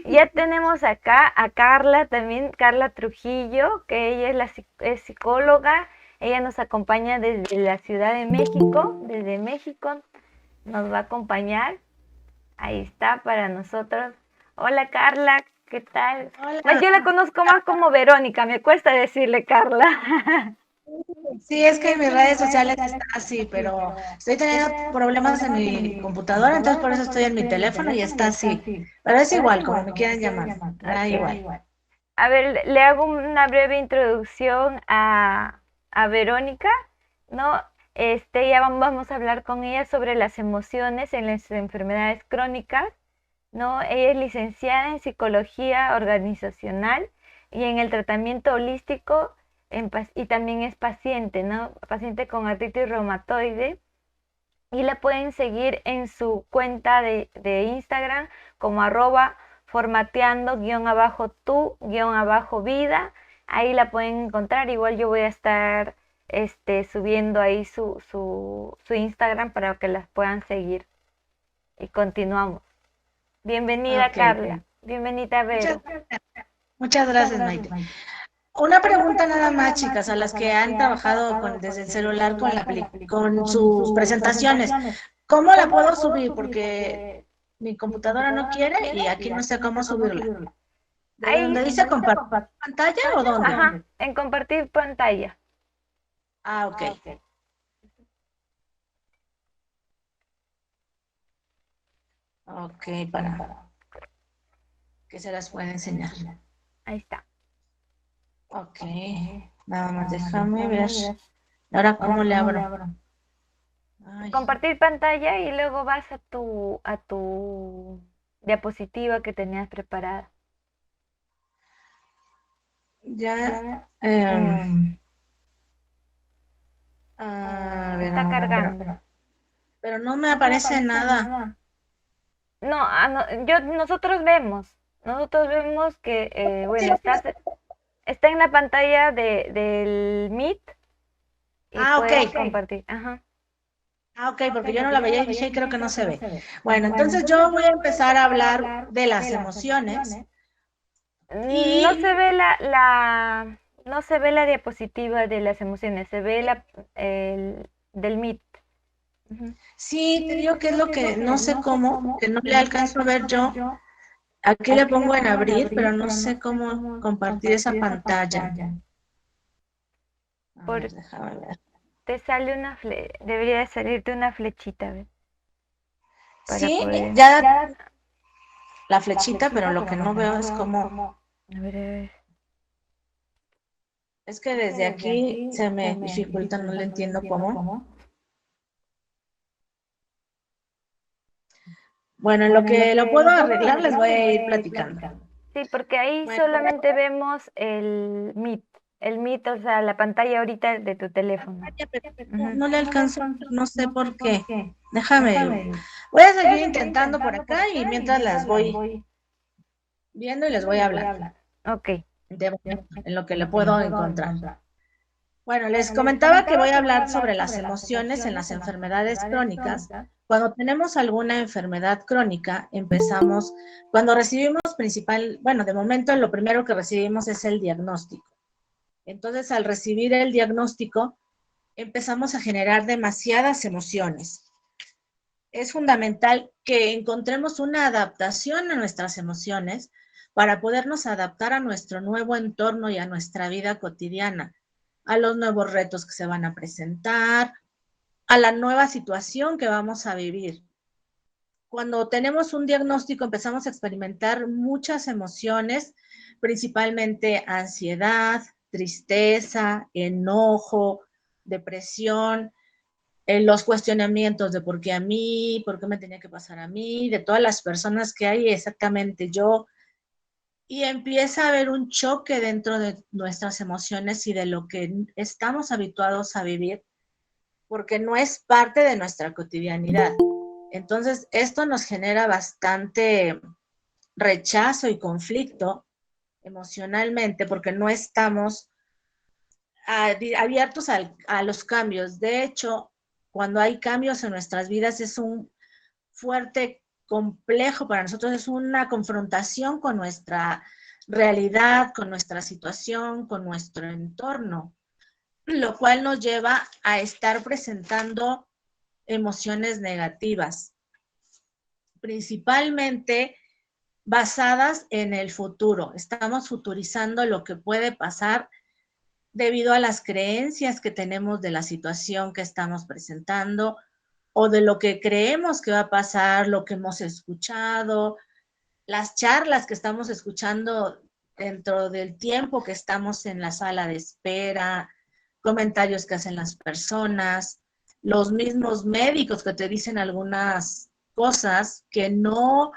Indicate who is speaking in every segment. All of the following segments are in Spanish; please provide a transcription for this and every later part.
Speaker 1: Ya tenemos acá a Carla también, Carla Trujillo, que ella es psicóloga. Ella nos acompaña desde la Ciudad de México, desde México nos va a acompañar. Ahí está para nosotros. Hola Carla, ¿qué tal? No,
Speaker 2: Hola.
Speaker 1: yo la conozco más como Verónica, me cuesta decirle Carla.
Speaker 2: Sí, es que en mis redes sociales está así, pero estoy teniendo problemas en mi computadora, entonces por eso estoy en mi teléfono y está así. Pero es igual, como me quieran llamar, da
Speaker 1: Ok.
Speaker 2: igual.
Speaker 1: A ver, le hago una breve introducción a Verónica, ¿no? Ya vamos a hablar con ella sobre las emociones en las enfermedades crónicas, ¿no? Ella es licenciada en psicología organizacional y en el tratamiento holístico y también es paciente, ¿no? Paciente con artritis reumatoide y la pueden seguir en su cuenta de Instagram como formateando-tu-vida. Ahí la pueden encontrar. Igual yo voy a estar subiendo ahí su Instagram para que las puedan seguir. Y continuamos. Bienvenida
Speaker 2: Ok,
Speaker 1: Carla. Bienvenida
Speaker 2: muchas,
Speaker 1: Vero.
Speaker 2: muchas gracias, Maite. Una pregunta nada más, chicas, a las que han trabajado desde el celular con sus presentaciones. ¿Cómo la puedo subir? Porque mi computadora no quiere y aquí no sé cómo subirla. ¿De
Speaker 1: Ahí,
Speaker 2: dónde dice compartir pantalla o dónde?
Speaker 1: ajá, en compartir pantalla.
Speaker 2: Ah, ok. Ok, para que se las pueda enseñar.
Speaker 1: Ahí está.
Speaker 2: Ok, nada más déjame ver. Ahora, ¿cómo le abro? Ay,
Speaker 1: Compartir pantalla y luego vas a tu diapositiva que tenías preparada.
Speaker 2: ya. A ver,
Speaker 1: Está cargando.
Speaker 2: pero no me aparece nada.
Speaker 1: No, nosotros vemos que,
Speaker 2: Sí,
Speaker 1: bueno, está en la pantalla del Meet y
Speaker 2: ah, ok.
Speaker 1: puedes compartir. Ajá.
Speaker 2: Ah, ok, porque yo no la veía y dije, "Ay, creo que no se ve". Bueno, entonces yo voy a empezar a hablar de las emociones
Speaker 1: No
Speaker 2: y
Speaker 1: se ve no se ve la diapositiva de las emociones, se ve del Meet. Ujú.
Speaker 2: sí, te digo que es lo que no sé cómo, que no le alcanzo a ver yo. Aquí le pongo en abrir, pero no sé cómo compartir esa pantalla. A
Speaker 1: Por,
Speaker 2: ver, déjame ver.
Speaker 1: te sale debería de salirte una flechita, ¿ves? Para
Speaker 2: Sí,
Speaker 1: poder.
Speaker 2: ya la flechita, pero lo que no veo es cómo.
Speaker 1: A ver, a ver.
Speaker 2: Es que desde aquí se me dificulta, no le entiendo cómo. Bueno, en lo que lo puedo arreglar, les voy a ir platicando.
Speaker 1: Sí, porque ahí
Speaker 2: Bueno,
Speaker 1: solamente vemos el Meet, o sea, la pantalla ahorita de tu teléfono.
Speaker 2: pantalla, pero
Speaker 1: Ujú.
Speaker 2: no le alcanzo a ver, no sé por qué. Déjame, voy a seguir intentando por acá y mientras las voy viendo y les voy hablando
Speaker 1: Ok.
Speaker 2: de momento, en lo que le puedo encontrar. Bueno, les comentaba que voy a hablar sobre las emociones en las enfermedades crónicas. Cuando tenemos alguna enfermedad crónica, cuando recibimos bueno, de momento lo primero que recibimos es el diagnóstico. Entonces, al recibir el diagnóstico, empezamos a generar demasiadas emociones. Es fundamental que encontremos una adaptación a nuestras emociones para podernos adaptar a nuestro nuevo entorno y a nuestra vida cotidiana, a los nuevos retos que se van a presentar, a la nueva situación que vamos a vivir. Cuando tenemos un diagnóstico empezamos a experimentar muchas emociones, principalmente ansiedad, tristeza, enojo, depresión, los cuestionamientos de por qué a mí, por qué me tenía que pasar a mí, de todas las personas que hay, exactamente yo. Y empieza a haber un choque dentro de nuestras emociones y de lo que estamos habituados a vivir, porque no es parte de nuestra cotidianidad. Entonces, esto nos genera bastante rechazo y conflicto emocionalmente porque no estamos abiertos a los cambios. De hecho, cuando hay cambios en nuestras vidas es un fuerte complejo para nosotros, es una confrontación con nuestra realidad, con nuestra situación, con nuestro entorno, lo cual nos lleva a estar presentando emociones negativas, principalmente basadas en el futuro. Estamos futurizando lo que puede pasar debido a las creencias que tenemos de la situación que estamos presentando o de lo que creemos que va a pasar, lo que hemos escuchado, las charlas que estamos escuchando dentro del tiempo que estamos en la sala de espera, comentarios que hacen las personas, los mismos médicos que te dicen algunas cosas que no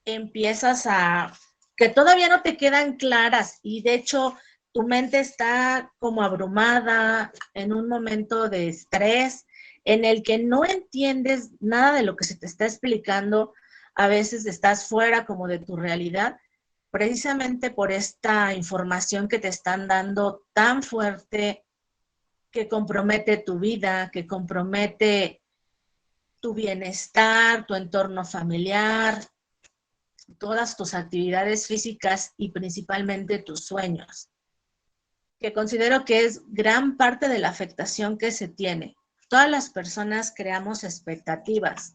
Speaker 2: empiezas a, que todavía no te quedan claras y de hecho tu mente está como abrumada en un momento de estrés en el que no entiendes nada de lo que se te está explicando, a veces estás fuera como de tu realidad, precisamente por esta información que te están dando tan fuerte que compromete tu vida, que compromete tu bienestar, tu entorno familiar, todas tus actividades físicas y principalmente tus sueños, que considero que es gran parte de la afectación que se tiene. Todas las personas creamos expectativas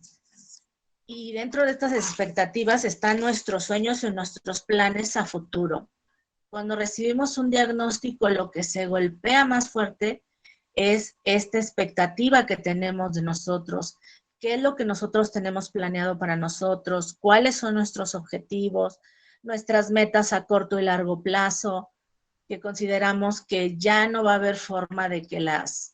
Speaker 2: y dentro de estas expectativas están nuestros sueños y nuestros planes a futuro. Cuando recibimos un diagnóstico, lo que se golpea más fuerte es esta expectativa que tenemos de nosotros, qué es lo que nosotros tenemos planeado para nosotros, cuáles son nuestros objetivos, nuestras metas a corto y largo plazo, que consideramos que ya no va a haber forma de que las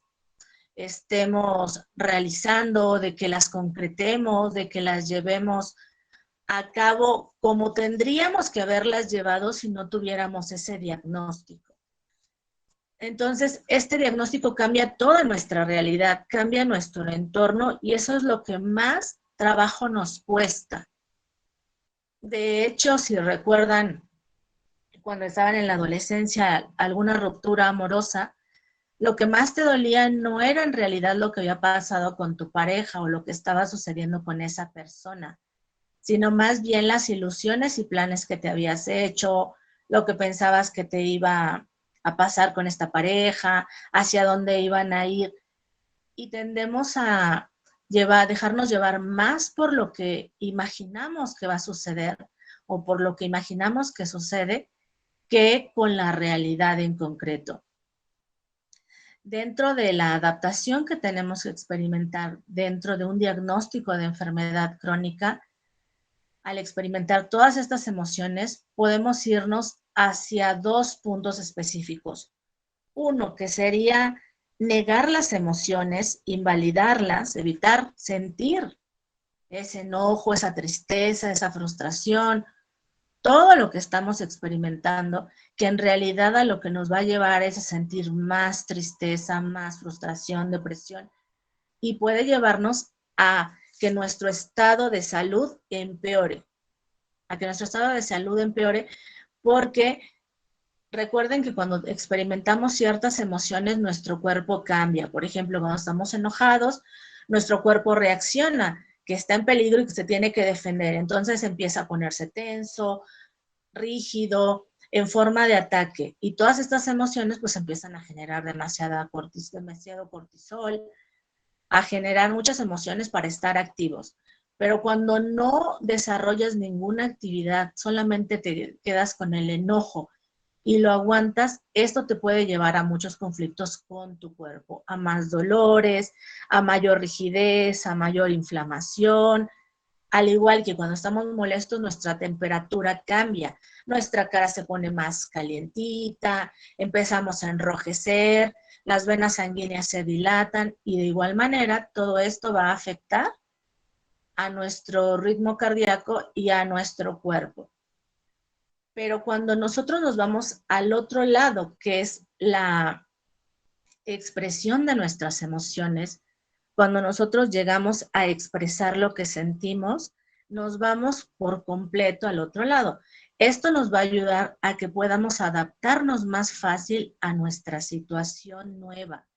Speaker 2: estemos realizando, de que las concretemos, de que las llevemos a cabo como tendríamos que haberlas llevado si no tuviéramos ese diagnóstico. Entonces, este diagnóstico cambia toda nuestra realidad, cambia nuestro entorno y eso es lo que más trabajo nos cuesta. De hecho, si recuerdan, cuando estaban en la adolescencia, alguna ruptura amorosa, lo que más te dolía no era en realidad lo que había pasado con tu pareja o lo que estaba sucediendo con esa persona, sino más bien las ilusiones y planes que te habías hecho, lo que pensabas que te iba a pasar con esta pareja, hacia dónde iban a ir. Y tendemos a dejarnos llevar más por lo que imaginamos que va a suceder o por lo que imaginamos que sucede que con la realidad en concreto. Dentro de la adaptación que tenemos que experimentar dentro de un diagnóstico de enfermedad crónica, al experimentar todas estas emociones, podemos irnos hacia dos puntos específicos. Uno, que sería negar las emociones, invalidarlas, evitar sentir ese enojo, esa tristeza, esa frustración, todo lo que estamos experimentando, que en realidad a lo que nos va a llevar es a sentir más tristeza, más frustración, depresión, y puede llevarnos a que nuestro estado de salud empeore, porque recuerden que cuando experimentamos ciertas emociones, nuestro cuerpo cambia. Por ejemplo, cuando estamos enojados, nuestro cuerpo reacciona, que está en peligro y que se tiene que defender. Entonces empieza a ponerse tenso, rígido, en forma de ataque. Y todas estas emociones pues empiezan a generar demasiado cortisol, a generar muchas emociones para estar activos. Pero cuando no desarrollas ninguna actividad, solamente te quedas con el enojo y lo aguantas, esto te puede llevar a muchos conflictos con tu cuerpo, a más dolores, a mayor rigidez, a mayor inflamación. Al igual que cuando estamos molestos, nuestra temperatura cambia, nuestra cara se pone más calientita, empezamos a enrojecer, las venas sanguíneas se dilatan y de igual manera todo esto va a afectar a nuestro ritmo cardíaco y a nuestro cuerpo. Pero cuando nosotros nos vamos al otro lado, que es la expresión de nuestras emociones, cuando nosotros llegamos a expresar lo que sentimos, nos vamos por completo al otro lado. Esto nos va a ayudar a que podamos adaptarnos más fácil a nuestra situación nueva,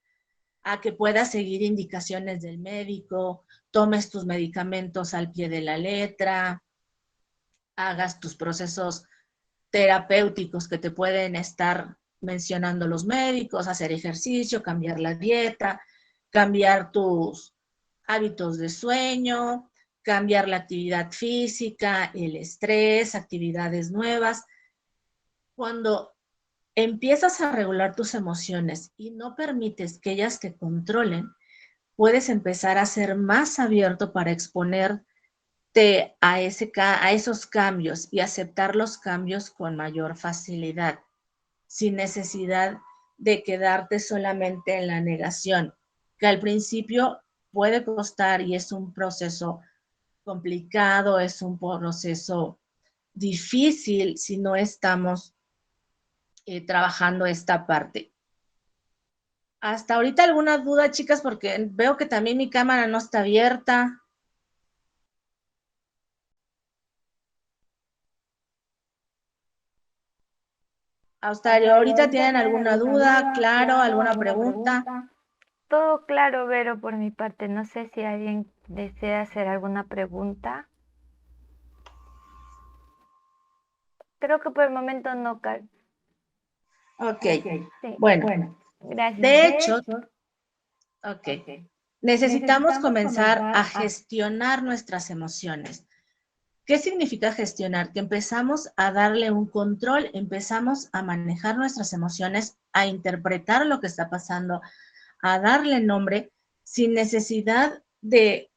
Speaker 2: a que puedas seguir indicaciones del médico, tomes tus medicamentos al pie de la letra, hagas tus procesos terapéuticos que te pueden estar mencionando los médicos, hacer ejercicio, cambiar la dieta, cambiar tus hábitos de sueño, cambiar la actividad física, el estrés, actividades nuevas. Cuando empiezas a regular tus emociones y no permites que ellas te controlen, puedes empezar a ser más abierto para exponerte a esos cambios y aceptar los cambios con mayor facilidad, sin necesidad de quedarte solamente en la negación, que al principio puede costar y es un proceso complicado, es un proceso difícil si no estamos trabajando esta parte. Hasta ahorita alguna duda, chicas, porque veo que también mi cámara no está abierta. Hasta ahorita tienen alguna duda, claro, alguna pregunta.
Speaker 1: Todo claro, Vero, por mi parte. No sé si alguien desea hacer alguna pregunta. Creo que por el momento no, Carl.
Speaker 2: Ok,
Speaker 1: Sí,
Speaker 2: bueno,
Speaker 1: gracias.
Speaker 2: de hecho, necesitamos comenzar a gestionar nuestras emociones. ¿Qué significa gestionar? Que empezamos a darle un control, empezamos a manejar nuestras emociones, a interpretar lo que está pasando, a darle nombre sin necesidad de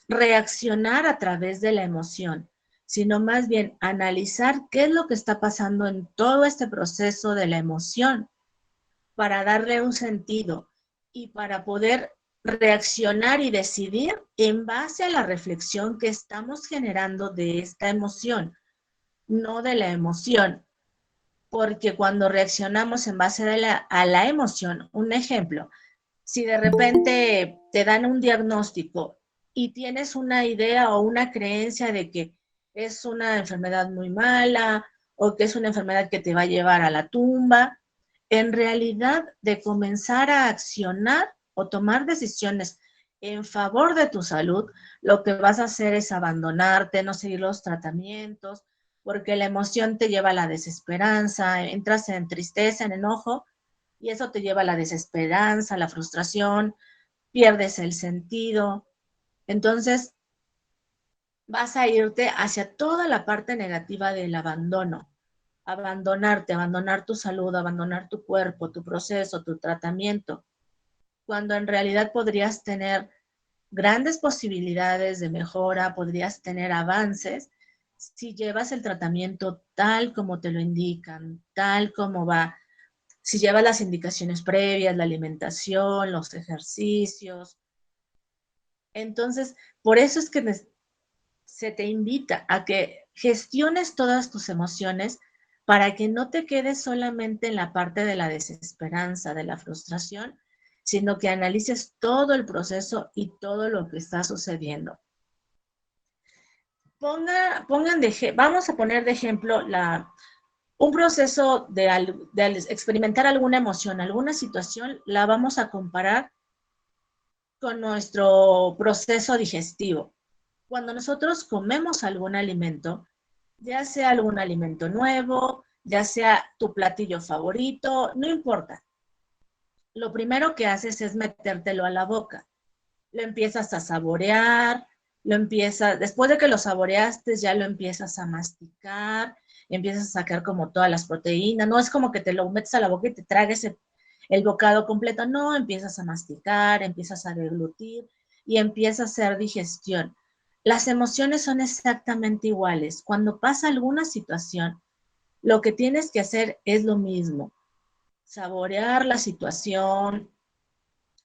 Speaker 2: reaccionar a través de la emoción, sino más bien analizar qué es lo que está pasando en todo este proceso de la emoción para darle un sentido y para poder reaccionar y decidir en base a la reflexión que estamos generando de esta emoción, no de la emoción. Porque cuando reaccionamos en base a la emoción, un ejemplo, si de repente te dan un diagnóstico y tienes una idea o una creencia de que es una enfermedad muy mala o que es una enfermedad que te va a llevar a la tumba, en realidad de comenzar a accionar o tomar decisiones en favor de tu salud, lo que vas a hacer es abandonarte, no seguir los tratamientos, porque la emoción te lleva a la desesperanza, entras en tristeza, en enojo, y eso te lleva a la desesperanza, a la frustración, pierdes el sentido. Entonces, vas a irte hacia toda la parte negativa del abandono. Abandonarte, abandonar tu salud, abandonar tu cuerpo, tu proceso, tu tratamiento, cuando en realidad podrías tener grandes posibilidades de mejora, podrías tener avances si llevas el tratamiento tal como te lo indican, tal como va, si llevas las indicaciones previas, la alimentación, los ejercicios. Entonces, por eso es que se te invita a que gestiones todas tus emociones para que no te quedes solamente en la parte de la desesperanza, de la frustración, sino que analices todo el proceso y todo lo que está sucediendo. Vamos a poner de ejemplo un proceso de experimentar alguna emoción, alguna situación, la vamos a comparar con nuestro proceso digestivo. Cuando nosotros comemos algún alimento, ya sea algún alimento nuevo, ya sea tu platillo favorito, no importa. Lo primero que haces es metértelo a la boca. Lo empiezas a saborear, después de que lo saboreaste, ya lo empiezas a masticar, empiezas a sacar como todas las proteínas. No es como que te lo metes a la boca y te tragues el bocado completo. No, empiezas a masticar, empiezas a deglutir y empieza a hacer digestión. Las emociones son exactamente iguales. Cuando pasa alguna situación, lo que tienes que hacer es lo mismo. Saborear la situación,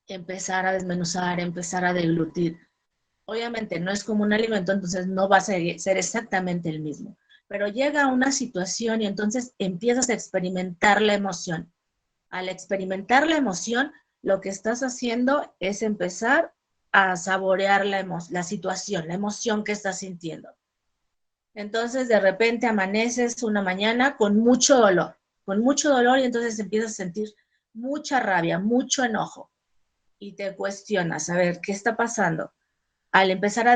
Speaker 2: empezar a desmenuzar, empezar a deglutir. Obviamente no es como un alimento, entonces no va a ser exactamente el mismo. Pero llega una situación y entonces empiezas a experimentar la emoción. Al experimentar la emoción, lo que estás haciendo es empezar a saborear la situación, la emoción que estás sintiendo. Entonces, de repente amaneces una mañana con mucho dolor y entonces empiezas a sentir mucha rabia, mucho enojo. y te cuestionas, a ver, ¿qué está pasando? Al empezar a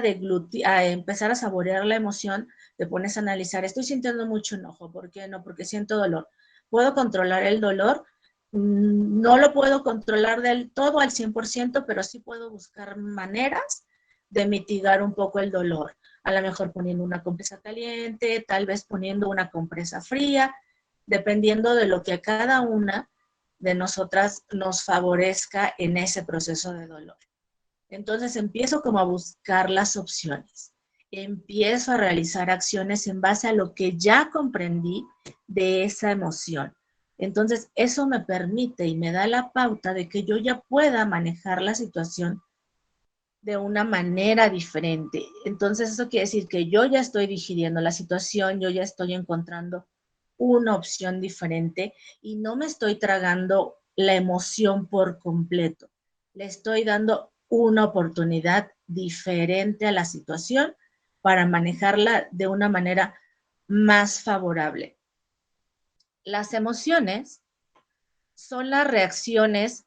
Speaker 2: empezar a saborear la emoción, te pones a analizar, estoy sintiendo mucho enojo, ¿por qué no? Porque siento dolor. ¿Puedo controlar el dolor? No lo puedo controlar del todo al 100%, pero sí puedo buscar maneras de mitigar un poco el dolor. A lo mejor poniendo una compresa caliente, tal vez poniendo una compresa fría, dependiendo de lo que a cada una de nosotras nos favorezca en ese proceso de dolor. Entonces empiezo como a buscar las opciones. Empiezo a realizar acciones en base a lo que ya comprendí de esa emoción. Entonces eso me permite y me da la pauta de que yo ya pueda manejar la situación de una manera diferente. Entonces eso quiere decir que yo ya estoy digiriendo la situación, yo ya estoy encontrando una opción diferente y no me estoy tragando la emoción por completo. Le estoy dando una oportunidad diferente a la situación para manejarla de una manera más favorable. Las emociones son las reacciones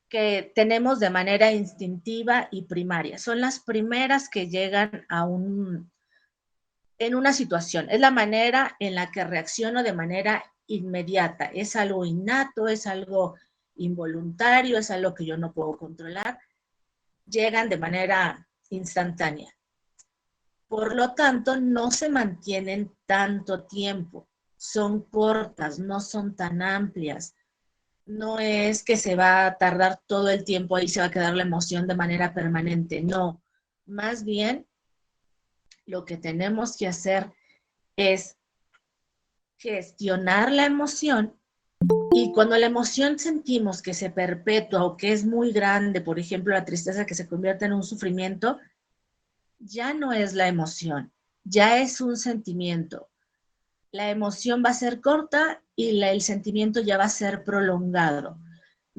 Speaker 2: que tenemos de manera instintiva y primaria. Son las primeras que llegan en una situación. Es la manera en la que reacciono de manera inmediata. Es algo innato, es algo involuntario, es algo que yo no puedo controlar. Llegan de manera instantánea. Por lo tanto, no se mantienen tanto tiempo. Son cortas, no son tan amplias. No es que se va a tardar todo el tiempo ahí, se va a quedar la emoción de manera permanente. No, más bien lo que tenemos que hacer es gestionar la emoción y cuando la emoción sentimos que se perpetúa o que es muy grande, por ejemplo, la tristeza que se convierte en un sufrimiento, ya no es la emoción, ya es un sentimiento. La emoción va a ser corta y el sentimiento ya va a ser prolongado.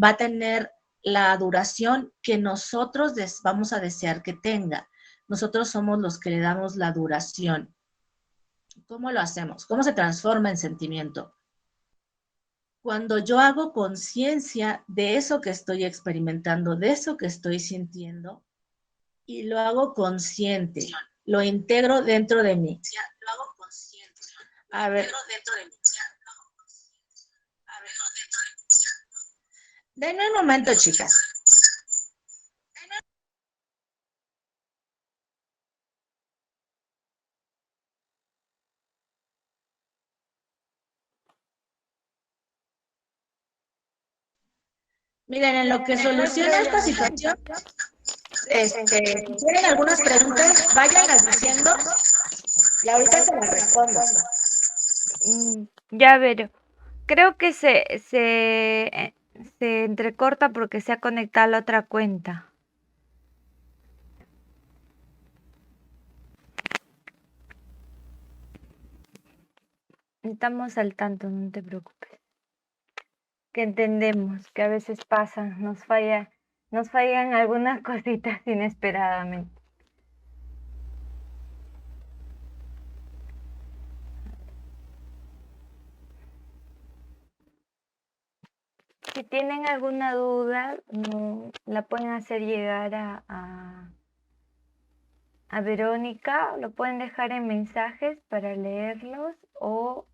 Speaker 2: Va a tener la duración que nosotros vamos a desear que tenga. Nosotros somos los que le damos la duración. ¿Cómo lo hacemos? ¿Cómo se transforma en sentimiento? Cuando yo hago conciencia de eso que estoy experimentando, de eso que estoy sintiendo, y lo hago consciente, lo integro dentro de mí. Lo hago consciente. A ver. Denme un momento, chicas. Miren, en lo que soluciona esta situación, si tienen algunas preguntas, váyanlas diciendo y ahorita se las respondo.
Speaker 1: Ya veré. Creo que se entrecorta porque se ha conectado a la otra cuenta. Estamos al tanto, no te preocupes. Que entendemos que a veces pasa, nos fallan algunas cositas inesperadamente. Si tienen alguna duda, la pueden hacer llegar a Verónica, lo pueden dejar en mensajes para leerlos o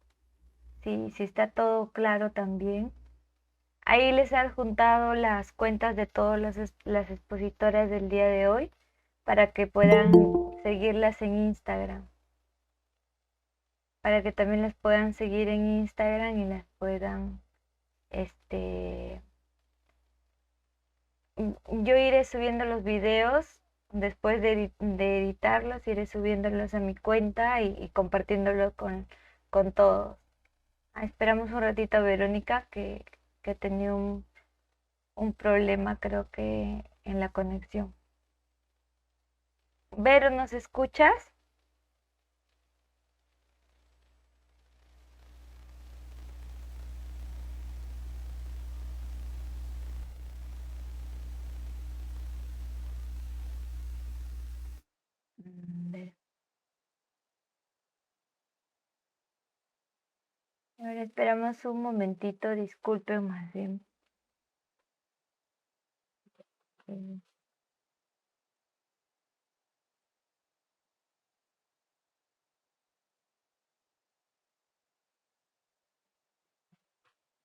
Speaker 1: si está todo claro también. Ahí les he adjuntado las cuentas de todas las expositoras del día de hoy para que puedan seguirlas en Instagram. Para que también las puedan seguir en Instagram y las puedan, yo iré subiendo los videos después de editarlos, iré subiéndolos a mi cuenta y compartiéndolos con todos. Esperamos un ratito a Verónica que ha tenido un problema, creo que en la conexión. Vero, ¿nos escuchas? Vero. Ahora esperamos un momentito, disculpen más bien. Sí,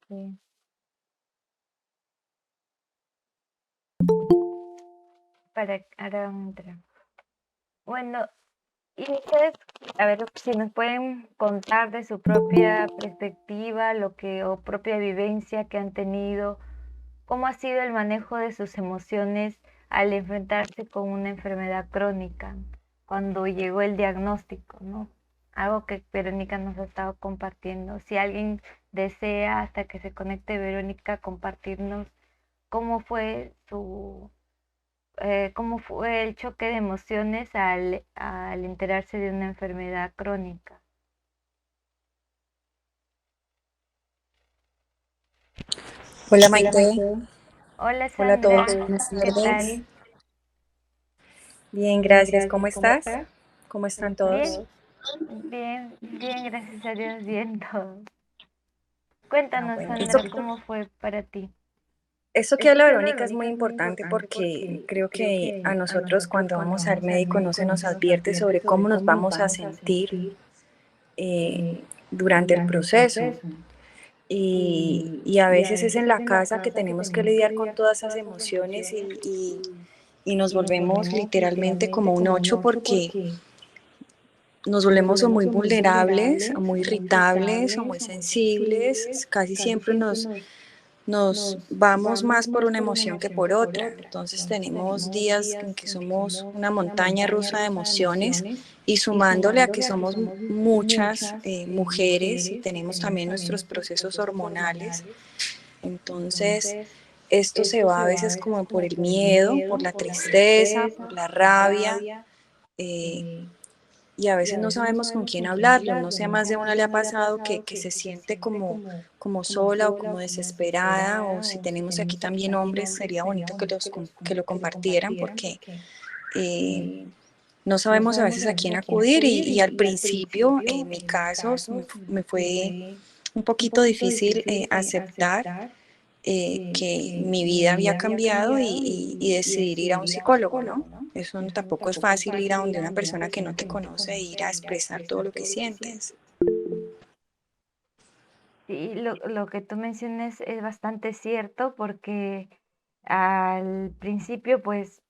Speaker 1: sí. Para otra. Bueno, y ustedes, a ver si nos pueden contar de su propia perspectiva, lo que o propia vivencia que han tenido, cómo ha sido el manejo de sus emociones al enfrentarse con una enfermedad crónica, cuando llegó el diagnóstico, ¿no? Algo que Verónica nos ha estado compartiendo. Si alguien desea, hasta que se conecte Verónica, compartirnos cómo fue cómo fue el choque de emociones al enterarse de una enfermedad crónica.
Speaker 3: Hola Maite,
Speaker 1: Hola
Speaker 3: hola a todos,
Speaker 1: Sandra,
Speaker 3: buenas
Speaker 1: ¿qué
Speaker 3: tardes.
Speaker 1: tal?
Speaker 3: Bien, gracias. ¿Cómo estás? ¿Cómo están
Speaker 1: Bien,
Speaker 3: todos?
Speaker 1: bien, gracias a Dios, bien todo.
Speaker 3: Ah,
Speaker 1: Cuéntanos,
Speaker 3: bueno,
Speaker 1: Sandra, ¿cómo fue para ti?
Speaker 3: esto que habla Verónica es muy importante porque creo que a nosotros cuando vamos al médico no se nos advierte sobre cómo nos vamos a sentir eh, durante el proceso. Y a veces es en la casa que tenemos que lidiar con todas esas emociones y nos volvemos literalmente como un ocho porque nos volvemos o muy vulnerables, o muy irritables, o muy sensibles, casi siempre nos vamos más por una emoción que por otra. Entonces tenemos días en que somos una montaña rusa de emociones y sumándole a que somos muchas mujeres y tenemos también nuestros procesos hormonales. Entonces esto se va a veces como por el miedo, por la tristeza, por la rabia. eh, y a veces no sabemos con quién hablarlo, no sé, a más de una le ha pasado que se siente como sola o como desesperada, o si tenemos aquí también hombres, sería bonito que lo compartieran porque eh, no sabemos a veces a quién acudir y al principio, en mi caso, me fue un poquito difícil aceptar que mi vida había cambiado y decidir ir a un psicólogo, ¿no? Eso tampoco es fácil ir a donde una persona que no te conoce e ir a expresar todo lo que sientes.
Speaker 1: Sí, lo que tú mencionas es bastante cierto porque al principio, pues,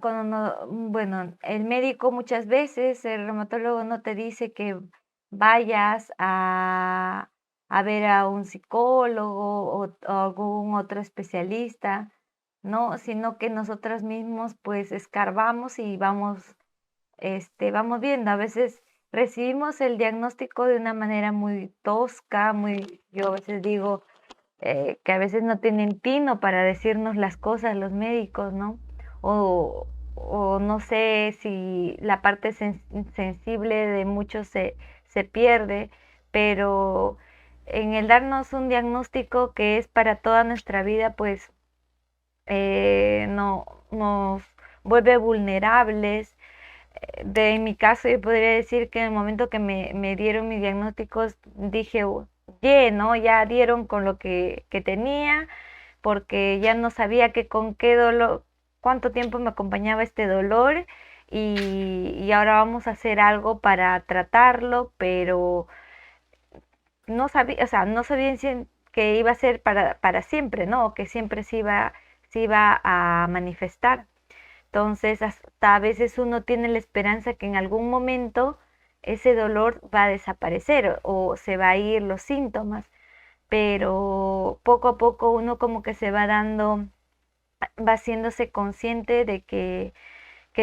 Speaker 1: cuando bueno, el médico muchas veces, el reumatólogo no te dice que vayas a ver a un psicólogo o algún otro especialista, ¿no? Sino que nosotros mismos pues escarbamos y vamos viendo. A veces recibimos el diagnóstico de una manera muy tosca, yo a veces digo que a veces no tienen tino para decirnos las cosas los médicos, ¿no? O, o no sé si la parte sensible de muchos se pierde, pero en el darnos un diagnóstico que es para toda nuestra vida, pues no, nos vuelve vulnerables. En mi caso, yo podría decir que en el momento que me dieron mis diagnósticos, dije, "Ye, ¿no? Ya dieron con lo que tenía, porque ya no sabía que con qué dolor, cuánto tiempo me acompañaba este dolor y ahora vamos a hacer algo para tratarlo, pero no sabía, o sea, no sabía que iba a ser para siempre, ¿no? O que siempre se iba a manifestar. Entonces, hasta a veces uno tiene la esperanza que en algún momento ese dolor va a desaparecer o se va a ir los síntomas, pero poco a poco uno como que se va dando, va haciéndose consciente de que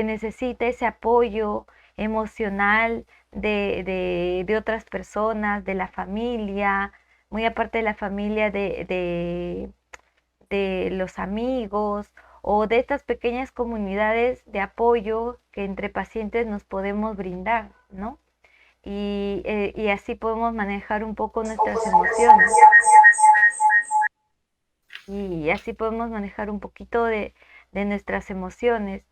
Speaker 1: necesita ese apoyo emocional de otras personas, de la familia, muy aparte de la familia, de los amigos o de estas pequeñas comunidades de apoyo que entre pacientes nos podemos brindar, ¿no? Y así podemos manejar un poco nuestras emociones y así podemos manejar un poquito de nuestras emociones.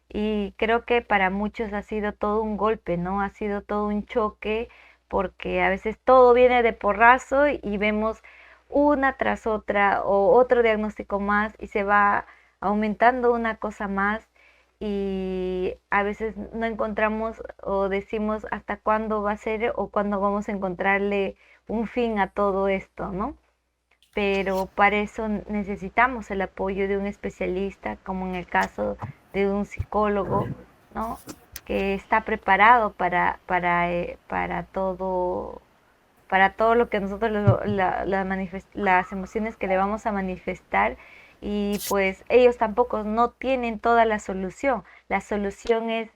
Speaker 1: Y creo que para muchos ha sido todo un golpe, ¿no? Ha sido todo un choque porque a veces todo viene de porrazo y vemos una tras otra o otro diagnóstico más y se va aumentando una cosa más y a veces no encontramos o decimos hasta cuándo va a ser o cuándo vamos a encontrarle un fin a todo esto, ¿no? Pero para eso necesitamos el apoyo de un especialista, como en el caso de un psicólogo, ¿no? Que está preparado para todo lo que nosotros, las emociones que le vamos a manifestar, y pues ellos tampoco no tienen toda la solución. La solución es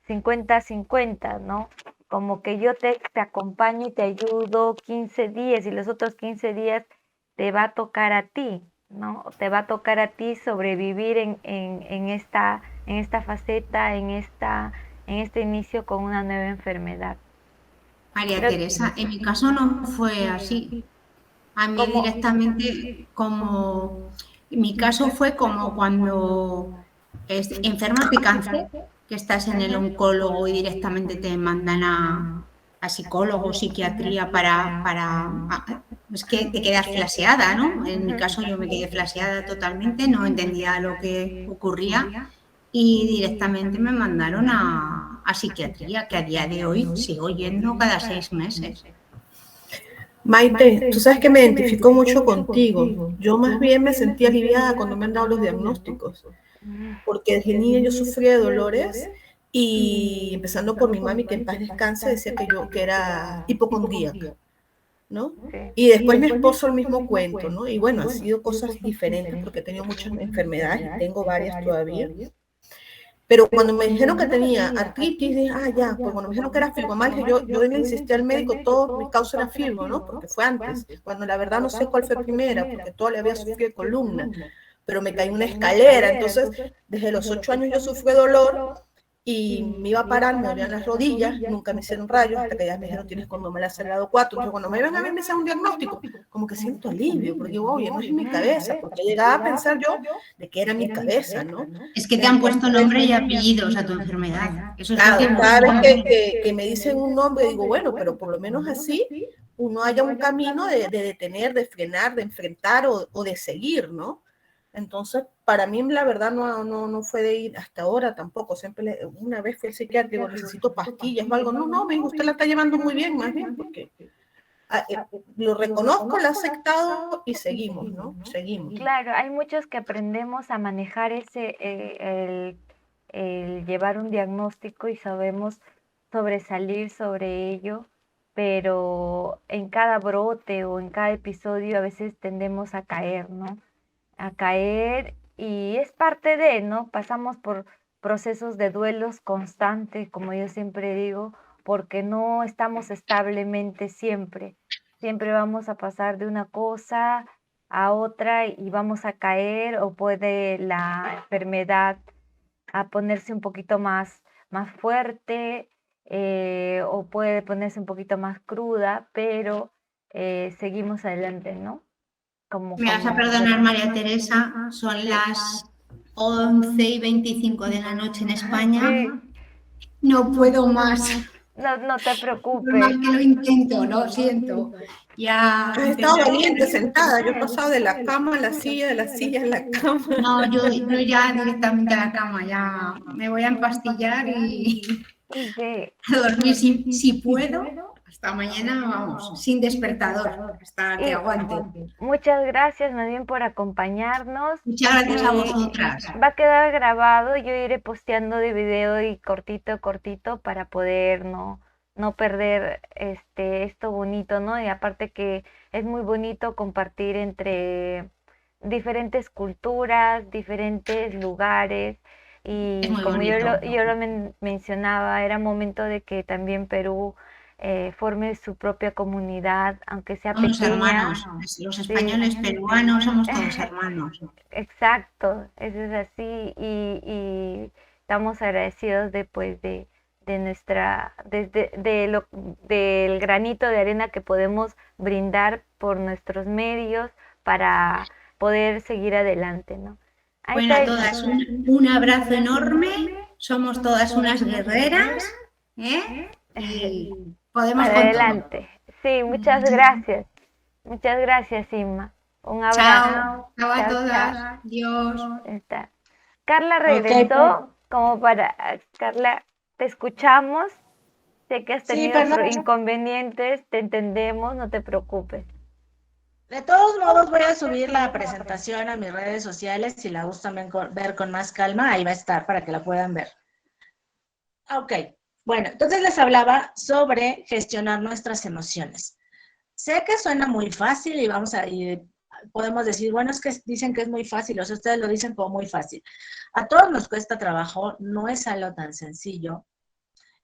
Speaker 1: 50-50, ¿no? Como que yo te acompaño y te ayudo 15 días y los otros 15 días te va a tocar a ti, ¿no? Te va a tocar a ti sobrevivir en esta faceta, en este inicio con una nueva enfermedad.
Speaker 4: María
Speaker 1: Creo
Speaker 4: Teresa, en mi caso no fue así. A mí
Speaker 1: como
Speaker 4: directamente, como mi caso fue como cuando enfermas de cáncer, que estás en el oncólogo y directamente te mandan a psicólogo, psiquiatría es que te quedas flaseada, ¿no? En mi caso yo me quedé flaseada totalmente, no entendía lo que ocurría y directamente me mandaron a psiquiatría, que a día de hoy sigo yendo cada 6 meses.
Speaker 5: Maite, tú sabes que me identifico mucho contigo. Yo más bien me sentí aliviada cuando me han dado los diagnósticos, porque desde niña yo sufría de dolores y empezando por mi mami, que en paz descanse, decía que era hipocondríaca, ¿no? Y después mi esposo el mismo cuento, ¿no? Y bueno, han sido cosas diferentes porque he tenido muchas enfermedades y tengo varias todavía. Pero cuando me dijeron que tenía artritis, dije, ya, pues cuando me dijeron que era fibromialgia, yo le insistí al médico, todo mi causa era fibro, ¿no? Porque fue antes, cuando la verdad no sé cuál fue primera, porque todo le había sufrido de columna, pero me caí en una escalera, entonces desde los 8 años yo sufrí dolor y me iba a parar, me dolían las rodillas, nunca me hicieron rayos, hasta que ya me dijeron tienes condón acelerado 4, entonces cuando me ven a mí me hacen un diagnóstico, como que siento alivio, porque digo, oye, no es mi cabeza, porque llegaba a pensar yo de que era mi cabeza, ¿no?
Speaker 4: Es que te han puesto nombre y apellidos a tu enfermedad. Eso es
Speaker 5: Claro, cada vez que me dicen un nombre, digo, bueno, pero por lo menos así uno haya un camino de detener, de frenar, de enfrentar o de seguir, ¿no? Entonces, para mí la verdad no fue de ir hasta ahora tampoco. Siempre una vez fui al psiquiatra, digo, necesito pastillas o algo. No, me dijo, usted la está llevando muy bien, más bien, porque lo reconozco, lo he aceptado y seguimos, ¿no? Seguimos.
Speaker 1: Claro, hay muchos que aprendemos a manejar el llevar un diagnóstico y sabemos sobresalir sobre ello, pero en cada brote o en cada episodio a veces tendemos a caer, ¿no? A caer, y es parte de, ¿no? Pasamos por procesos de duelos constantes, como yo siempre digo, porque no estamos establemente siempre. Siempre vamos a pasar de una cosa a otra y vamos a caer, o puede la enfermedad a ponerse un poquito más fuerte, o puede ponerse un poquito más cruda, pero seguimos adelante, ¿no?
Speaker 4: Me vas a perdonar, María Teresa, son las 11:25 de la noche en España. No puedo más.
Speaker 1: No te preocupes.
Speaker 4: Normal que lo intento, lo siento. Ya
Speaker 5: has estado valiente sentada, yo he pasado de la cama a la silla, de la silla a la cama.
Speaker 4: No, yo ya directamente a la cama, ya me voy a empastillar y a dormir si puedo. Hasta mañana, vamos, sin despertador, hasta que aguante.
Speaker 1: Muchas gracias, más bien, por acompañarnos.
Speaker 4: Muchas gracias a vosotras.
Speaker 1: Va a quedar grabado, yo iré posteando de video y cortito para poder no perder esto bonito, ¿no? Y aparte que es muy bonito compartir entre diferentes culturas, diferentes lugares, y como yo lo mencionaba, era momento de que también Perú forme su propia comunidad, aunque sea
Speaker 4: somos
Speaker 1: pequeña.
Speaker 4: Hermanos, los españoles peruanos somos todos hermanos.
Speaker 1: Exacto, eso es así, y estamos agradecidos del granito de arena que podemos brindar por nuestros medios para poder seguir adelante, ¿no?
Speaker 4: Bueno, a todas un abrazo enorme, somos todas unas guerreras, y podemos
Speaker 1: para adelante. Sí, muchas gracias. Muchas gracias, Inma. Un abrazo.
Speaker 4: Chao a todas. Adiós.
Speaker 1: Está. Carla regresó como para... Carla, te escuchamos. Sé que has
Speaker 2: Sí,
Speaker 1: tenido
Speaker 2: perdón.
Speaker 1: inconvenientes, te entendemos, no te preocupes.
Speaker 2: De todos modos, voy a subir la presentación a mis redes sociales. Si la gustan ver con más calma, ahí va a estar para que la puedan ver. Ok, bueno, entonces les hablaba sobre gestionar nuestras emociones. Sé que suena muy fácil y podemos decir, bueno, es que dicen que es muy fácil, o sea, ustedes lo dicen como muy fácil. A todos nos cuesta trabajo, no es algo tan sencillo.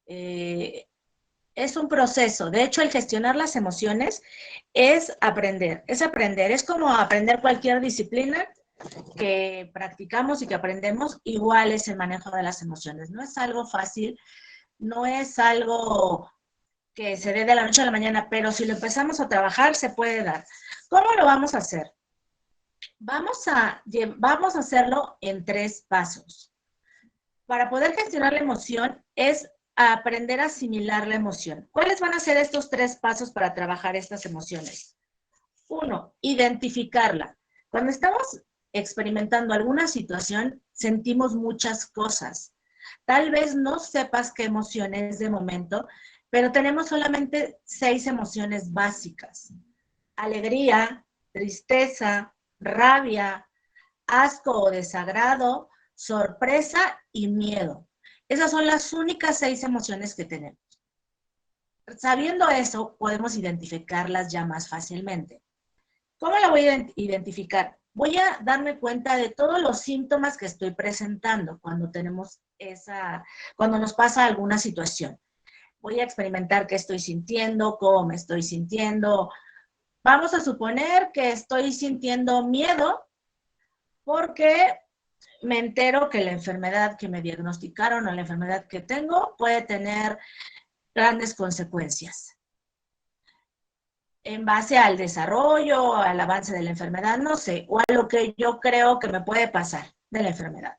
Speaker 2: Es un proceso. De hecho, el gestionar las emociones es aprender, es como aprender cualquier disciplina que practicamos y que aprendemos, igual es el manejo de las emociones. No es algo fácil, no es algo que se dé de la noche a la mañana, pero si lo empezamos a trabajar, se puede dar. ¿Cómo lo vamos a hacer? Vamos a hacerlo en 3 pasos. Para poder gestionar la emoción es aprender a asimilar la emoción. ¿Cuáles van a ser estos 3 pasos para trabajar estas emociones? 1, identificarla. Cuando estamos experimentando alguna situación, sentimos muchas cosas. Tal vez no sepas qué emoción es de momento, pero tenemos solamente 6 emociones básicas. Alegría, tristeza, rabia, asco o desagrado, sorpresa y miedo. Esas son las únicas 6 emociones que tenemos. Sabiendo eso, podemos identificarlas ya más fácilmente. ¿Cómo la voy a identificar? Voy a darme cuenta de todos los síntomas que estoy presentando cuando nos pasa alguna situación. Voy a experimentar qué estoy sintiendo, cómo me estoy sintiendo. Vamos a suponer que estoy sintiendo miedo porque me entero que la enfermedad que me diagnosticaron o la enfermedad que tengo puede tener grandes consecuencias. En base al desarrollo, al avance de la enfermedad, no sé, o a lo que yo creo que me puede pasar de la enfermedad.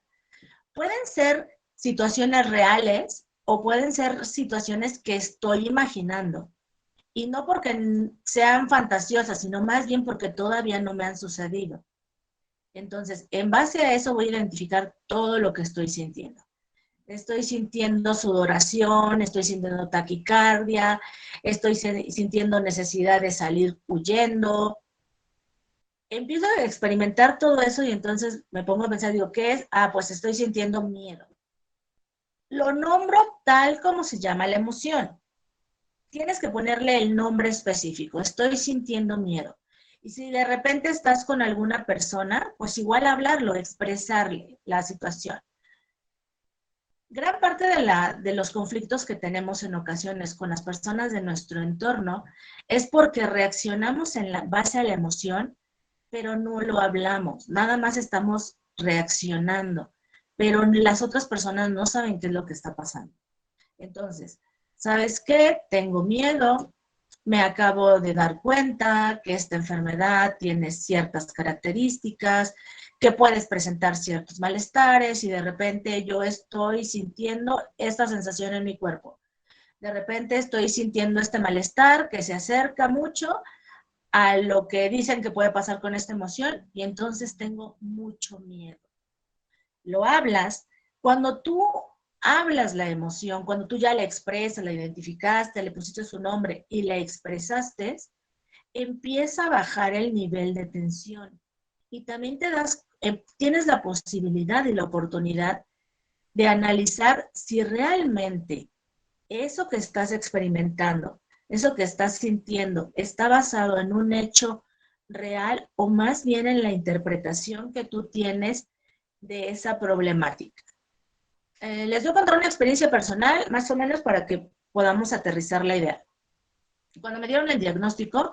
Speaker 2: Pueden ser situaciones reales o pueden ser situaciones que estoy imaginando. Y no porque sean fantasiosas, sino más bien porque todavía no me han sucedido. Entonces, en base a eso voy a identificar todo lo que estoy sintiendo. Estoy sintiendo sudoración, estoy sintiendo taquicardia, estoy sintiendo necesidad de salir huyendo. Empiezo a experimentar todo eso y entonces me pongo a pensar, digo, ¿qué es? Pues estoy sintiendo miedo. Lo nombro tal como se llama la emoción. Tienes que ponerle el nombre específico. Estoy sintiendo miedo. Y si de repente estás con alguna persona, pues igual hablarlo, expresarle la situación. Gran parte de los conflictos que tenemos en ocasiones con las personas de nuestro entorno es porque reaccionamos en base a la emoción, pero no lo hablamos. Nada más estamos reaccionando, pero las otras personas no saben qué es lo que está pasando. Entonces, ¿sabes qué? Tengo miedo, me acabo de dar cuenta que esta enfermedad tiene ciertas características, que puedes presentar ciertos malestares y de repente yo estoy sintiendo esta sensación en mi cuerpo. De repente estoy sintiendo este malestar que se acerca mucho a lo que dicen que puede pasar con esta emoción y entonces tengo mucho miedo. Lo hablas. Cuando tú hablas la emoción, cuando tú ya la expresas, la identificaste, le pusiste su nombre y la expresaste, empieza a bajar el nivel de tensión. Y también tienes la posibilidad y la oportunidad de analizar si realmente eso que estás experimentando, eso que estás sintiendo, está basado en un hecho real o más bien en la interpretación que tú tienes de esa problemática. Les voy a contar una experiencia personal, más o menos para que podamos aterrizar la idea. Cuando me dieron el diagnóstico,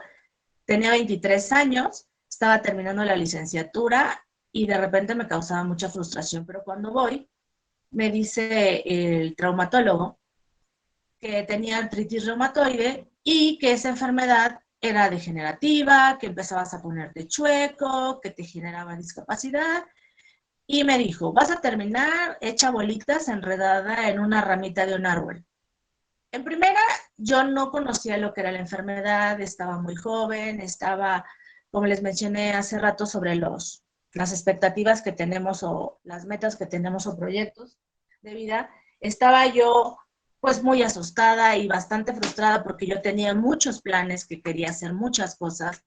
Speaker 2: tenía 23 años, estaba terminando la licenciatura y de repente me causaba mucha frustración. Pero cuando voy, me dice el traumatólogo que tenía artritis reumatoide y que esa enfermedad era degenerativa, que empezabas a ponerte chueco, que te generaba discapacidad. Y me dijo, vas a terminar hecha bolitas enredada en una ramita de un árbol. En primera, yo no conocía lo que era la enfermedad, estaba muy joven, como les mencioné hace rato sobre los las expectativas que tenemos o las metas que tenemos o proyectos de vida, estaba yo pues muy asustada y bastante frustrada porque yo tenía muchos planes, que quería hacer muchas cosas,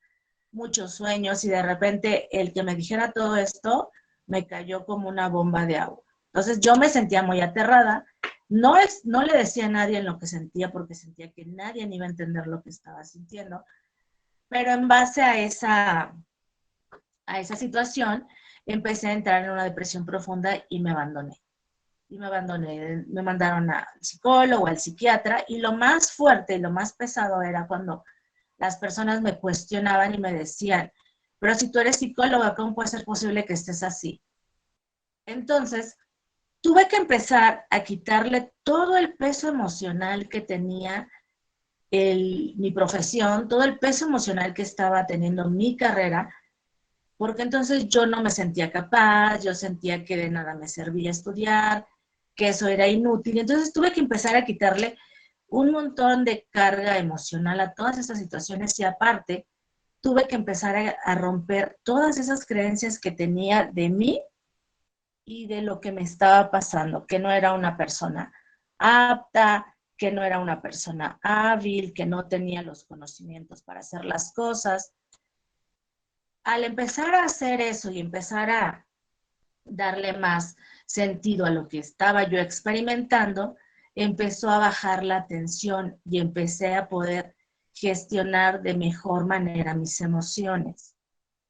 Speaker 2: muchos sueños, y de repente el que me dijera todo esto me cayó como una bomba de agua. Entonces yo me sentía muy aterrada. No le decía a nadie lo que sentía porque sentía que nadie iba a entender lo que estaba sintiendo, pero en base a esa situación empecé a entrar en una depresión profunda y me abandoné. Me mandaron al psicólogo, al psiquiatra, y lo más fuerte y lo más pesado era cuando las personas me cuestionaban y me decían, pero si tú eres psicóloga, ¿cómo puede ser posible que estés así? Entonces, tuve que empezar a quitarle todo el peso emocional que tenía mi profesión, todo el peso emocional que estaba teniendo mi carrera, porque entonces yo no me sentía capaz, yo sentía que de nada me servía estudiar, que eso era inútil. Entonces tuve que empezar a quitarle un montón de carga emocional a todas esas situaciones, y aparte tuve que empezar a romper todas esas creencias que tenía de mí y de lo que me estaba pasando, que no era una persona apta, que no era una persona hábil, que no tenía los conocimientos para hacer las cosas. Al empezar a hacer eso y empezar a darle más sentido a lo que estaba yo experimentando, empezó a bajar la tensión y empecé a poder gestionar de mejor manera mis emociones.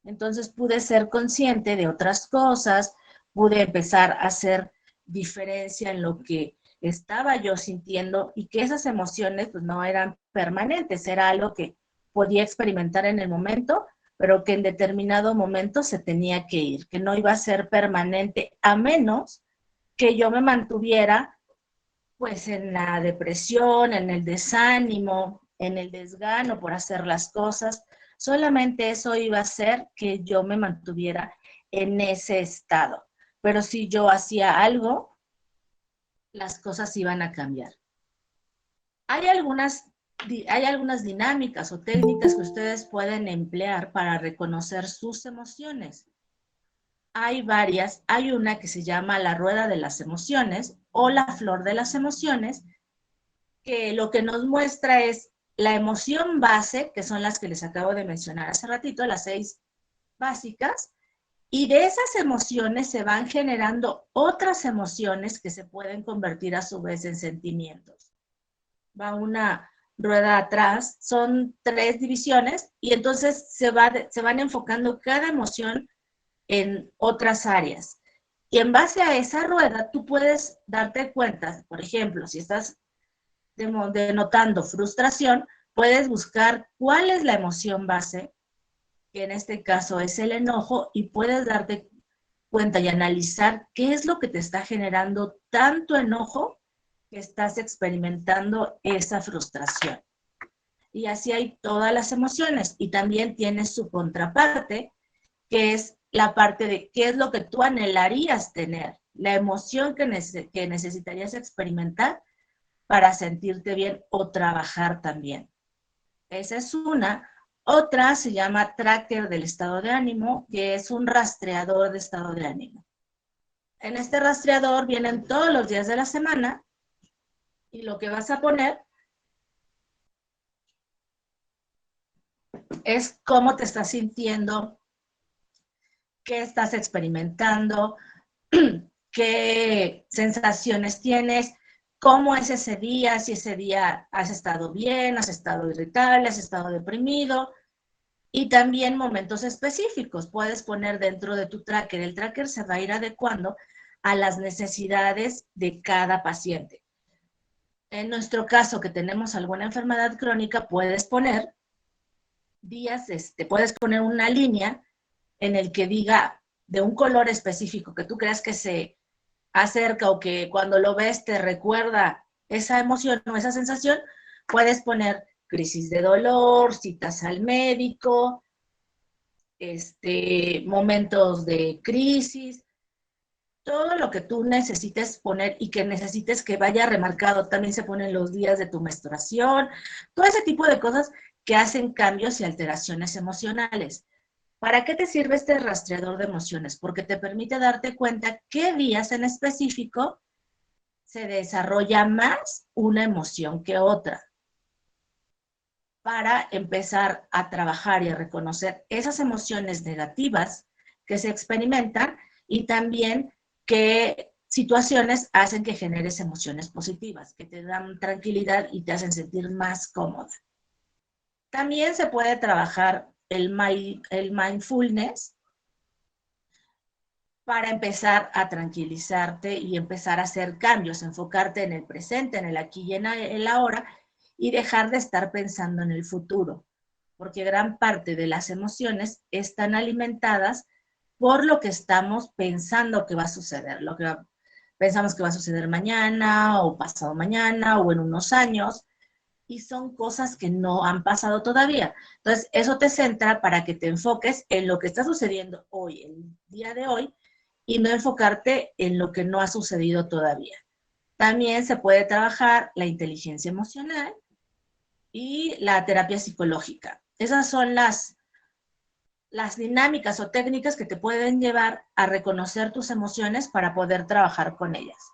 Speaker 2: Entonces pude ser consciente de otras cosas, pude empezar a hacer diferencia en lo que estaba yo sintiendo, y que esas emociones pues no eran permanentes, era algo que podía experimentar en el momento, pero que en determinado momento se tenía que ir, que no iba a ser permanente, a menos que yo me mantuviera pues en la depresión, en el desánimo, en el desgano por hacer las cosas. Solamente eso iba a hacer que yo me mantuviera en ese estado. Pero si yo hacía algo, las cosas iban a cambiar. Hay algunas dinámicas o técnicas que ustedes pueden emplear para reconocer sus emociones. Hay varias. Hay una que se llama la rueda de las emociones o la flor de las emociones, que lo que nos muestra es la emoción base, que son las que les acabo de mencionar hace ratito, las 6 básicas, y de esas emociones se van generando otras emociones que se pueden convertir a su vez en sentimientos. Va una rueda atrás, son 3 divisiones, y entonces se van enfocando cada emoción en otras áreas. Y en base a esa rueda, tú puedes darte cuenta, por ejemplo, si estás denotando frustración, puedes buscar cuál es la emoción base, que en este caso es el enojo, y puedes darte cuenta y analizar qué es lo que te está generando tanto enojo que estás experimentando esa frustración. Y así hay todas las emociones, y también tienes su contraparte, que es la parte de qué es lo que tú anhelarías tener, la emoción que necesitarías experimentar para sentirte bien o trabajar también. Esa es una. Otra se llama tracker del estado de ánimo, que es un rastreador de estado de ánimo. En este rastreador vienen todos los días de la semana, y lo que vas a poner es cómo te estás sintiendo, qué estás experimentando, qué sensaciones tienes, cómo es ese día, si ese día has estado bien, has estado irritable, has estado deprimido, y también momentos específicos. Puedes poner dentro de tu tracker. El tracker se va a ir adecuando a las necesidades de cada paciente. En nuestro caso, que tenemos alguna enfermedad crónica, puedes poner días, puedes poner una línea en el que diga de un color específico que tú creas que se acerca o que cuando lo ves te recuerda esa emoción o esa sensación. Puedes poner crisis de dolor, citas al médico, momentos de crisis, todo lo que tú necesites poner y que necesites que vaya remarcado. También se ponen los días de tu menstruación, todo ese tipo de cosas que hacen cambios y alteraciones emocionales. ¿Para qué te sirve este rastreador de emociones? Porque te permite darte cuenta qué días en específico se desarrolla más una emoción que otra, para empezar a trabajar y a reconocer esas emociones negativas que se experimentan y también qué situaciones hacen que generes emociones positivas, que te dan tranquilidad y te hacen sentir más cómoda. También se puede trabajar el mindfulness para empezar a tranquilizarte y empezar a hacer cambios, enfocarte en el presente, en el aquí y en el ahora, y dejar de estar pensando en el futuro, porque gran parte de las emociones están alimentadas por lo que estamos pensando que va a suceder, lo que pensamos que va a suceder mañana o pasado mañana o en unos años, y son cosas que no han pasado todavía. Entonces, eso te centra para que te enfoques en lo que está sucediendo hoy, el día de hoy, y no enfocarte en lo que no ha sucedido todavía. También se puede trabajar la inteligencia emocional y la terapia psicológica. Esas son las dinámicas o técnicas que te pueden llevar a reconocer tus emociones para poder trabajar con ellas.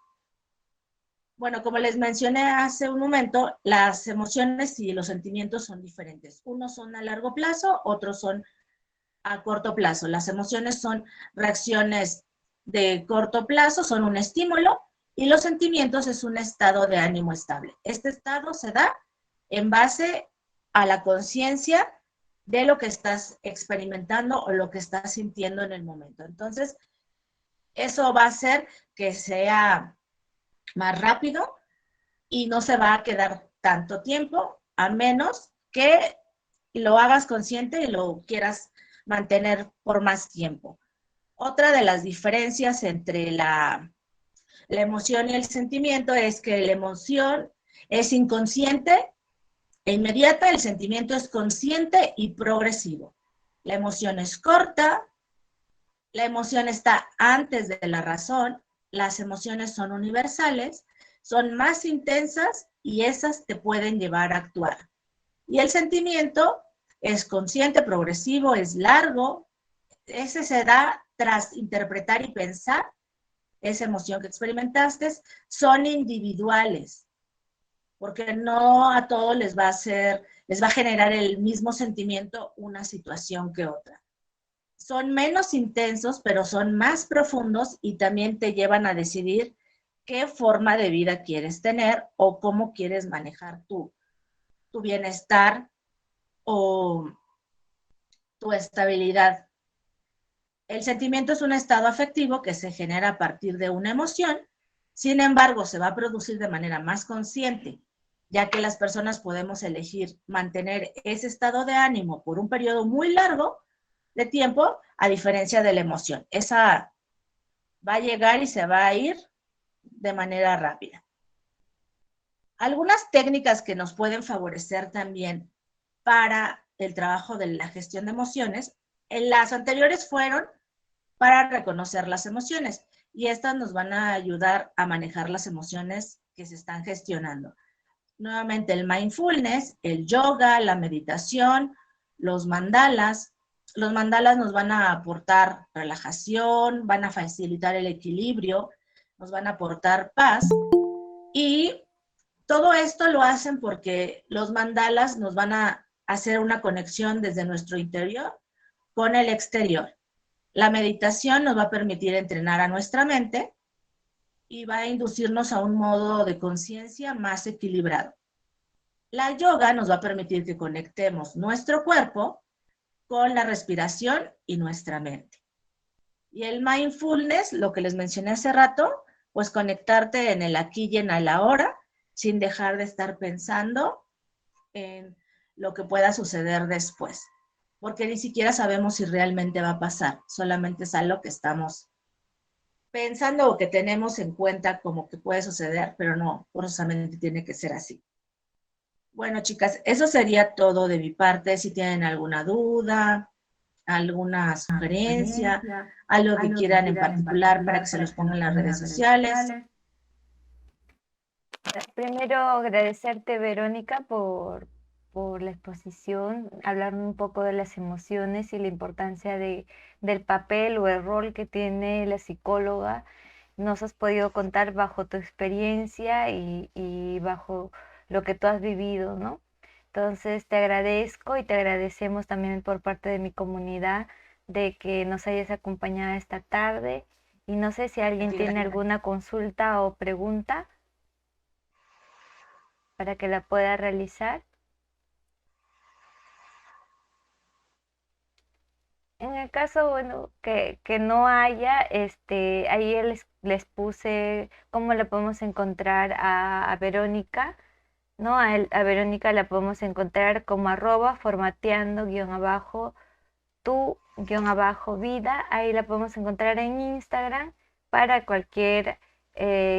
Speaker 2: Bueno, como les mencioné hace un momento, las emociones y los sentimientos son diferentes. Unos son a largo plazo, otros son a corto plazo. Las emociones son reacciones de corto plazo, son un estímulo, y los sentimientos es un estado de ánimo estable. Este estado se da en base a la conciencia de lo que estás experimentando o lo que estás sintiendo en el momento. Entonces, eso va a hacer que sea más rápido y no se va a quedar tanto tiempo, a menos que lo hagas consciente y lo quieras mantener por más tiempo. Otra de las diferencias entre la emoción y el sentimiento es que la emoción es inconsciente e inmediata, el sentimiento es consciente y progresivo. La emoción es corta, la emoción está antes de la razón, las emociones son universales, son más intensas y esas te pueden llevar a actuar. Y el sentimiento es consciente, progresivo, es largo, ese se da tras interpretar y pensar esa emoción que experimentaste, son individuales, porque no a todos les va a generar el mismo sentimiento una situación que otra. Son menos intensos, pero son más profundos y también te llevan a decidir qué forma de vida quieres tener o cómo quieres manejar tu bienestar o tu estabilidad. El sentimiento es un estado afectivo que se genera a partir de una emoción, sin embargo, se va a producir de manera más consciente, ya que las personas podemos elegir mantener ese estado de ánimo por un periodo muy largo de tiempo, a diferencia de la emoción. Esa va a llegar y se va a ir de manera rápida. Algunas técnicas que nos pueden favorecer también para el trabajo de la gestión de emociones, en las anteriores fueron para reconocer las emociones, y estas nos van a ayudar a manejar las emociones que se están gestionando. Nuevamente el mindfulness, el yoga, la meditación, los mandalas. Los mandalas nos van a aportar relajación, van a facilitar el equilibrio, nos van a aportar paz, y todo esto lo hacen porque los mandalas nos van a hacer una conexión desde nuestro interior con el exterior. La meditación nos va a permitir entrenar a nuestra mente y va a inducirnos a un modo de conciencia más equilibrado. La yoga nos va a permitir que conectemos nuestro cuerpo con la respiración y nuestra mente. Y el mindfulness, lo que les mencioné hace rato, pues conectarte en el aquí y en el ahora, sin dejar de estar pensando en lo que pueda suceder después, porque ni siquiera sabemos si realmente va a pasar, solamente es algo que estamos pensando o que tenemos en cuenta como que puede suceder, pero no, forzosamente tiene que ser así. Bueno, chicas, eso sería todo de mi parte. Si tienen alguna duda, alguna sugerencia, algo que quieran en particular para que se los pongan en las redes sociales.
Speaker 1: Primero agradecerte, Verónica, por por la exposición, hablar un poco de las emociones y la importancia del papel o el rol que tiene la psicóloga. Nos has podido contar bajo tu experiencia y bajo lo que tú has vivido, ¿no? Entonces te agradezco y te agradecemos también por parte de mi comunidad de que nos hayas acompañado esta tarde. Y no sé si alguien tiene alguna consulta o pregunta para que la pueda realizar. En el caso, bueno, que no haya, ahí les puse cómo la podemos encontrar a Verónica, ¿no? A Verónica la podemos encontrar como @formateando_tu_vida. Ahí la podemos encontrar en Instagram para cualquier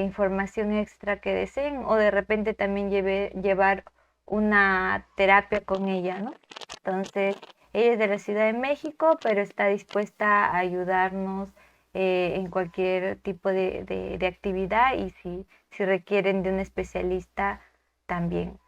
Speaker 1: información extra que deseen o de repente también llevar una terapia con ella, ¿no? Entonces, ella es de la Ciudad de México, pero está dispuesta a ayudarnos en cualquier tipo de actividad y si requieren de un especialista también.